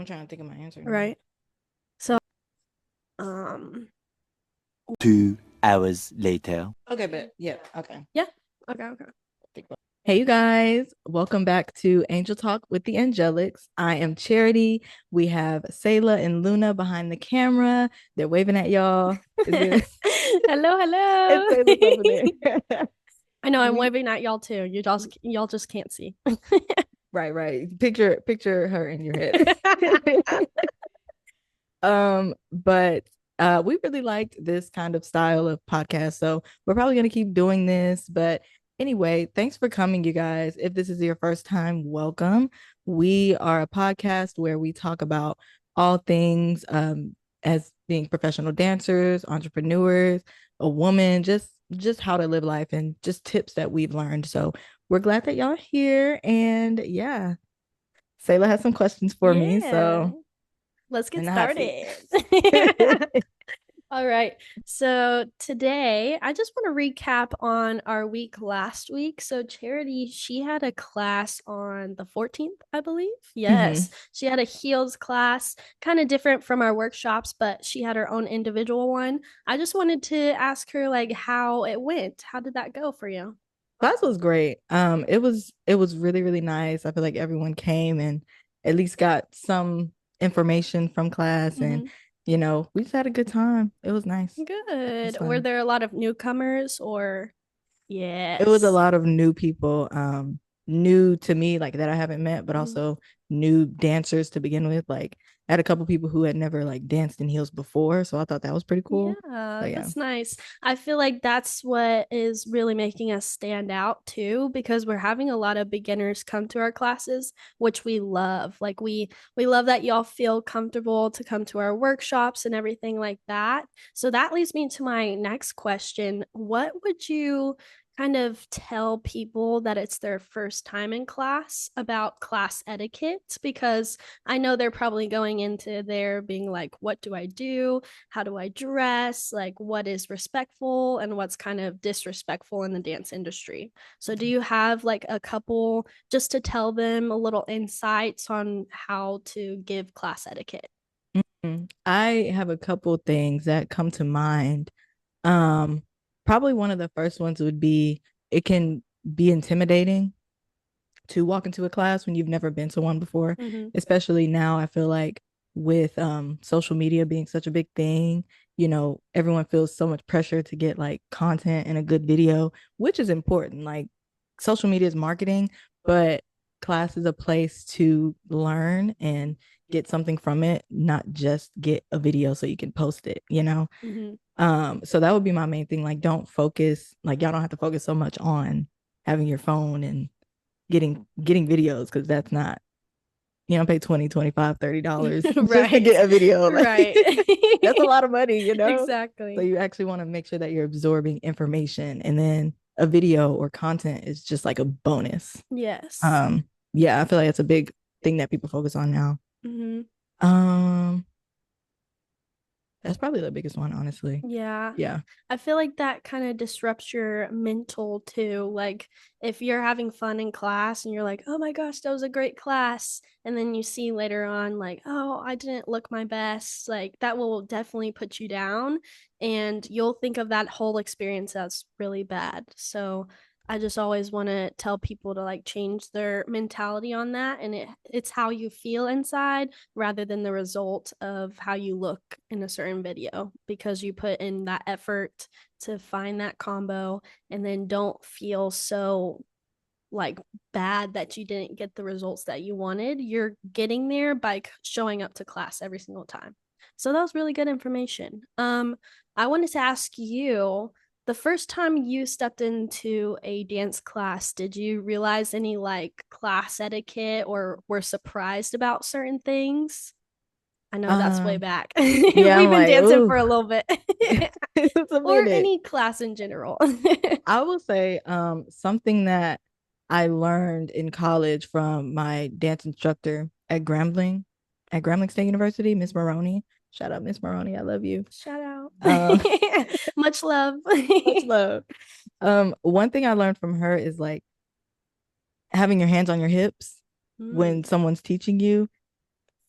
trying to think of my answer now. Right. So, um, 2 hours later. Okay, but yeah, okay. yeah. Okay. Hey, you guys, welcome back to Angel Talk with the Angelics. I am Charity. We have Sayla and Luna behind the camera. They're waving at y'all. Hello. It's Sayla's over there. I know I'm waving at y'all too. Y'all just can't see. Right. Picture her in your head. But we really liked this kind of style of podcast, so we're probably gonna keep doing this. But anyway, thanks for coming, you guys. If this is your first time, welcome. We are a podcast where we talk about all things as being professional dancers, entrepreneurs, a woman, just how to live life and just tips that we've learned. So we're glad that y'all are here. And yeah, Sayla has some questions for me. So let's get in the hot started. All right. So today I just want to recap on our week last week. So Charity, she had a class on the 14th, I believe. Yes. She had a heels class, kind of different from our workshops, but she had her own individual one. I just wanted to ask her like how it went. How did that go for you? Class was great. It was really, really nice. I feel like everyone came and at least got some information from class, and we just had a good time. It was nice. Good. Were there a lot of newcomers or? Yes. It was a lot of new people, new to me, like that I haven't met, but also new dancers to begin with. Like I had a couple people who had never like danced in heels before, so I thought that was pretty cool. Yeah, that's nice. I feel like that's what is really making us stand out too, because we're having a lot of beginners come to our classes, which we love. Like we love that y'all feel comfortable to come to our workshops and everything like that. So that leads me to my next question. What would you kind of tell people that it's their first time in class about class etiquette? Because I know they're probably going into there being like, what do I do? How do I dress? Like, what is respectful and what's kind of disrespectful in the dance industry? So, do you have like a couple just to tell them a little insights on how to give class etiquette? I have a couple things that come to mind. Probably one of the first ones would be it can be intimidating to walk into a class when you've never been to one before, especially now. I feel like with social media being such a big thing, everyone feels so much pressure to get like content and a good video, which is important. Like social media is marketing, but class is a place to learn and get something from it, not just get a video so you can post it. So that would be my main thing. Like, don't focus, like y'all don't have to focus so much on having your phone and getting videos, because that's not, pay $20, $25, $30 just to get a video. Like, right. That's a lot of money, Exactly. So you actually want to make sure that you're absorbing information, and then a video or content is just like a bonus. Yes. Yeah, I feel like it's a big thing that people focus on now. That's probably the biggest one, honestly. Yeah. I feel like that kind of disrupts your mental too. Like if you're having fun in class and you're like, oh my gosh, that was a great class. And then you see later on, like, oh, I didn't look my best. Like that will definitely put you down. And you'll think of that whole experience as really bad. So I just always want to tell people to like change their mentality on that, and it's how you feel inside rather than the result of how you look in a certain video, because you put in that effort to find that combo, and then don't feel so like bad that you didn't get the results that you wanted. You're getting there by showing up to class every single time. So that was really good information. I wanted to ask you, the first time you stepped into a dance class, did you realize any like class etiquette or were surprised about certain things? I know that's way back. Yeah, We've been like, dancing for a little bit. Or any class in general. I will say something that I learned in college from my dance instructor at Grambling State University, Miss Maroney. Shout out, Miss Maroney. I love you. Shout out. Much love. Much love. One thing I learned from her is like having your hands on your hips when someone's teaching you.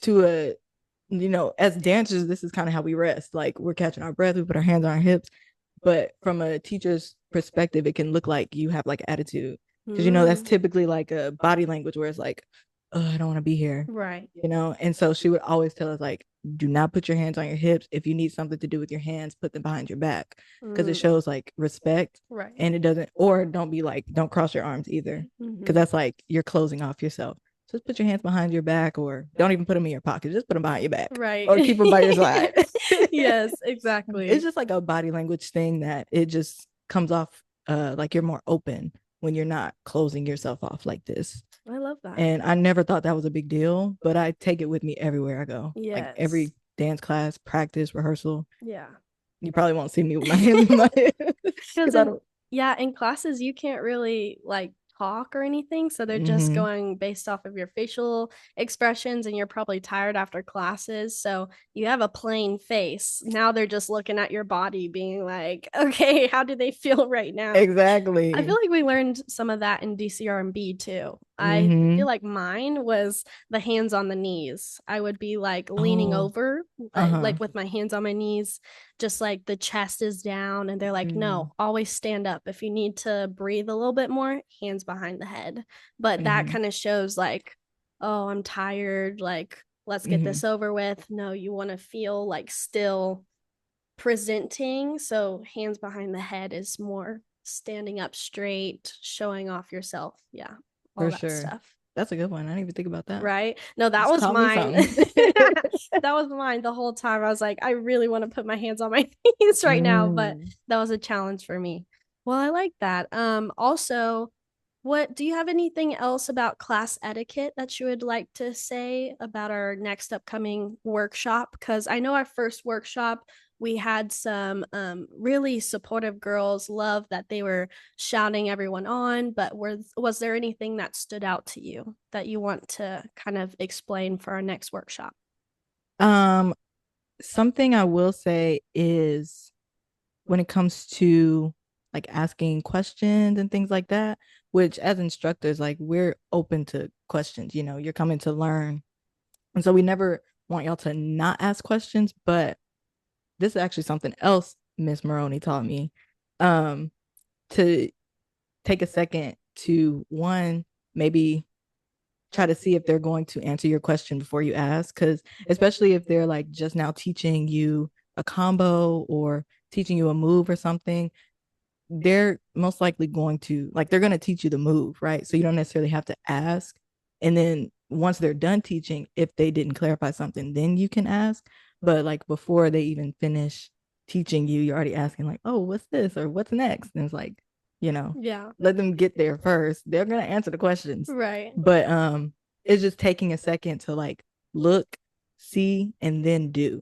to a, as dancers, this is kind of how we rest. Like we're catching our breath, we put our hands on our hips. But from a teacher's perspective, it can look like you have like attitude. Because that's Mm, typically like a body language where it's like, oh, I don't want to be here. right. And so she would always tell us like, do not put your hands on your hips. If you need something to do with your hands, put them behind your back. Because it Mm, shows like respect, right. and it doesn't, or don't be like, don't cross your arms either. Because Mm-hmm. that's like you're closing off yourself. Just put your hands behind your back, or don't even put them in your pocket. Just put them behind your back, Right. or keep them by your side. Yes, It's exactly. just like a body language thing that it just comes off like you're more open when you're not closing yourself off like this. I love that. And I never thought that was a big deal, but I take it with me everywhere I go. Like Yes. every dance class, practice, rehearsal. Yeah. You probably won't see me with my hands in my head Because because I in don't. yeah, in classes you can't really like talk or anything, so they're just Mm-hmm. going based off of your facial expressions, and you're probably tired after classes, so you have a plain face. Now they're just looking at your body being like, "Okay, how do they feel right now?" I feel Exactly. like we learned some of that in DCR&B too. I feel Mm-hmm. like mine was the hands on the knees. I would be like leaning Oh, over, uh-huh. like with my hands on my knees, just like the chest is down. And they're like, Mm-hmm. no, always stand up. If you need to breathe a little bit more, hands behind the head. But that Mm-hmm. kind of shows like, oh, I'm tired. Like, let's get Mm-hmm. this over with. No, you want to feel like still presenting. So hands behind the head is more standing up straight, showing off yourself. Yeah, all For that sure. stuff. That's a good one. I didn't even think about that. Right? No, that Just was taught me mine. something. That was mine the whole time. I was like, I really want to put my hands on my knees right now, but Mm. that was a challenge for me. Well, I like that. Also, what do you have anything else about class etiquette that you would like to say about our next upcoming workshop? Because I know our first workshop, we had some really supportive girls, love that they were shouting everyone on, but was there anything that stood out to you that you want to kind of explain for our next workshop? Um, Something I will say is when it comes to like asking questions and things like that, which as instructors, like we're open to questions, you're coming to learn. And so we never want y'all to not ask questions, but this is actually something else Miss Maroney taught me. Um, to take a second to one, maybe try to see if they're going to answer your question before you ask. Because especially if they're like just now teaching you a combo or teaching you a move or something, they're most likely going to like they're going to teach you the move, right? So you don't necessarily have to ask. And then once they're done teaching, if they didn't clarify something, then you can ask. But like before they even finish teaching you, you're already asking like, "Oh, what's this?" or "What's next?" And it's like, you know, Yeah. let them get there first. They're going to answer the questions. Right. But it's just taking a second to like look, see, and then do.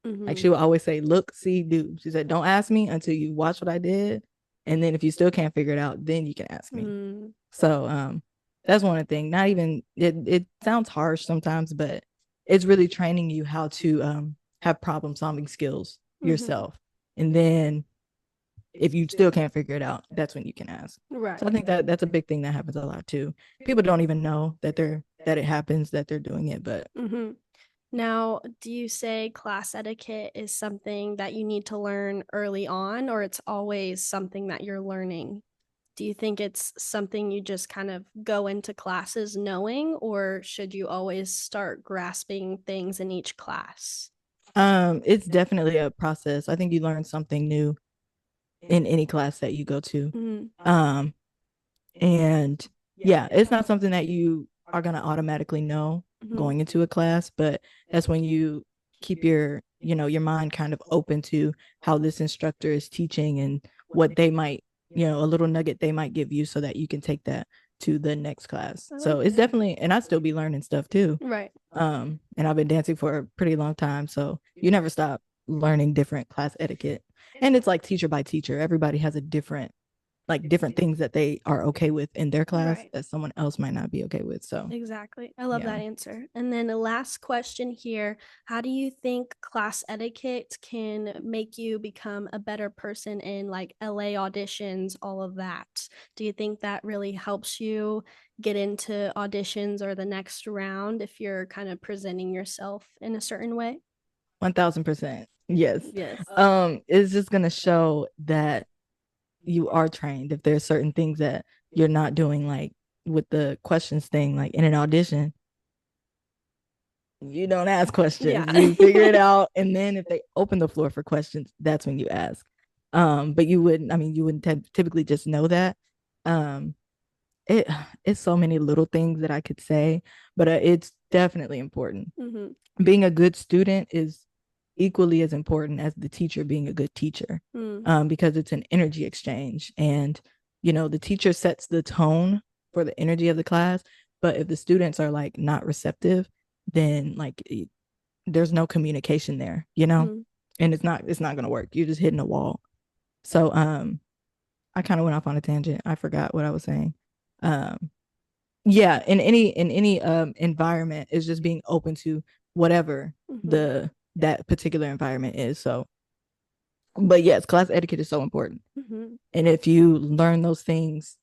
Like Mm-hmm. she would always say, look, see, do. She said, don't ask me until you watch what I did. And then if you still can't figure it out, then you can ask me. Mm-hmm. So that's one of the things. Not even it sounds harsh sometimes, but it's really training you how to have problem solving skills Mm-hmm. yourself. And then if you still can't figure it out, that's when you can ask. So I Right. think that that's a big thing that happens a lot too. People don't even know that it happens, that they're doing it, but Mm-hmm. Now, do you say class etiquette is something that you need to learn early on, or it's always something that you're learning? Do you think it's something you just kind of go into classes knowing, or should you always start grasping things in each class? it's definitely a process. I think you learn something new in any class that you go to. Mm, Um, and yeah, it's not something that you are going to automatically know mm-hmm. going into a class, but that's when you keep your mind kind of open to how this instructor is teaching and what they might, a little nugget they might give you so that you can take that to the next class. I So like it's it. definitely, and I still be learning stuff too. Right. And I've been dancing for a pretty long time. So you never stop learning different class etiquette. And it's like teacher by teacher. Everybody has a different like different things that they are okay with in their class Right. that someone else might not be okay with. So Exactly. I love yeah. that answer. And then the last question here, how do you think class etiquette can make you become a better person in like LA auditions, all of that? Do you think that really helps you get into auditions or the next round if you're kind of presenting yourself in a certain way? 1000%. Yes. Yes. It's just gonna show that you are trained. If there's certain things that you're not doing, like with the questions thing, like in an audition, you don't ask Yeah. questions. You figure it out. And then if they open the floor for questions, that's when you ask. But you wouldn't, I mean, you wouldn't typically just know that. Um, it it's so many little things that I could say, but it's definitely important. Mm-hmm. Being a good student is equally as important as the teacher being a good teacher, Mm. because it's an energy exchange. And, the teacher sets the tone for the energy of the class. But if the students are like not receptive, then like there's no communication there, Mm-hmm. and it's not going to work. You're just hitting a wall. So, I kind of went off on a tangent. I forgot what I was saying. Um, yeah, in any environment is just being open to whatever Mm-hmm. the that particular environment is. So, but yes, class etiquette is so important. Mm-hmm. And if you learn those things,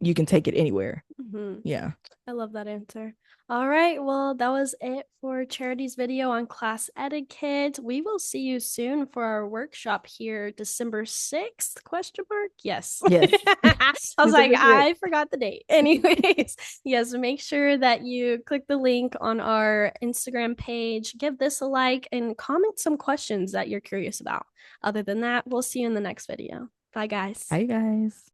you can take it anywhere. Mm-hmm. Yeah. I love that answer. All right, well, that was it for Charity's video on class etiquette. We will see you soon for our workshop here, December 6th, question mark? Yes. Yes. I was like, December 6th. I forgot the date. Anyways, yes, make sure that you click the link on our Instagram page, give this a like, and comment some questions that you're curious about. Other than that, we'll see you in the next video. Bye, guys. Hi guys.